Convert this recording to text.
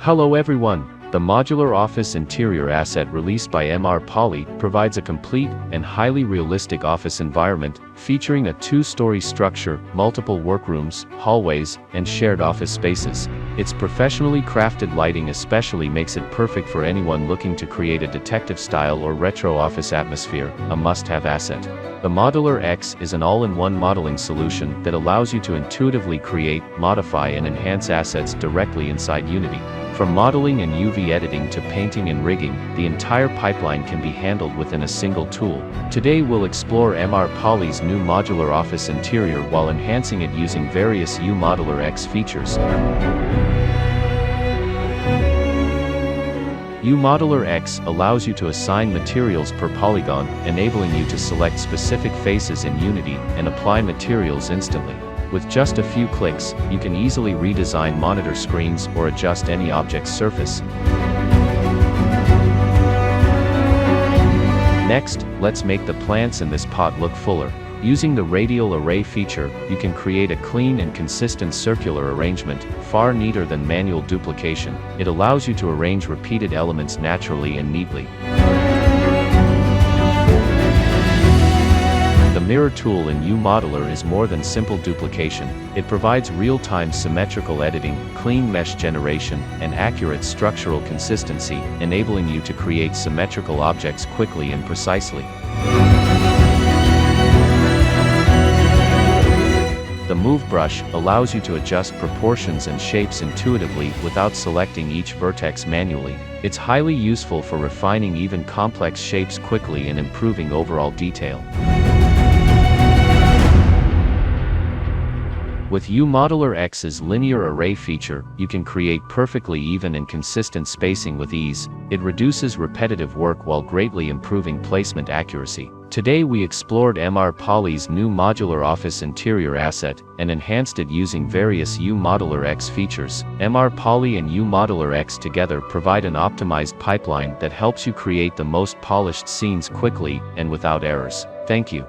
Hello everyone! The Modular Office Interior asset released by MR Poly provides a complete and highly realistic office environment, featuring a two-story structure, multiple workrooms, hallways, and shared office spaces. Its professionally crafted lighting especially makes it perfect for anyone looking to create a detective-style or retro office atmosphere, a must-have asset. The Modular X is an all-in-one modeling solution that allows you to intuitively create, modify and enhance assets directly inside Unity. From modeling and UV editing to painting and rigging, the entire pipeline can be handled within a single tool. Today we'll explore MR Poly's new Modular Office Interior while enhancing it using various UModeler X features. UModeler X allows you to assign materials per polygon, enabling you to select specific faces in Unity and apply materials instantly. With just a few clicks, you can easily redesign monitor screens or adjust any object's surface. Next, let's make the plants in this pot look fuller. Using the Radial Array feature, you can create a clean and consistent circular arrangement, far neater than manual duplication. It allows you to arrange repeated elements naturally and neatly. The mirror tool in UModeler is more than simple duplication. It provides real-time symmetrical editing, clean mesh generation, and accurate structural consistency, enabling you to create symmetrical objects quickly and precisely. The Move brush allows you to adjust proportions and shapes intuitively without selecting each vertex manually. It's highly useful for refining even complex shapes quickly and improving overall detail. With UModeler X's linear array feature, you can create perfectly even and consistent spacing with ease. It reduces repetitive work while greatly improving placement accuracy. Today we explored MR Poly's new Modular Office Interior asset, and enhanced it using various UModeler X features. MR Poly and UModeler X together provide an optimized pipeline that helps you create the most polished scenes quickly and without errors. Thank you.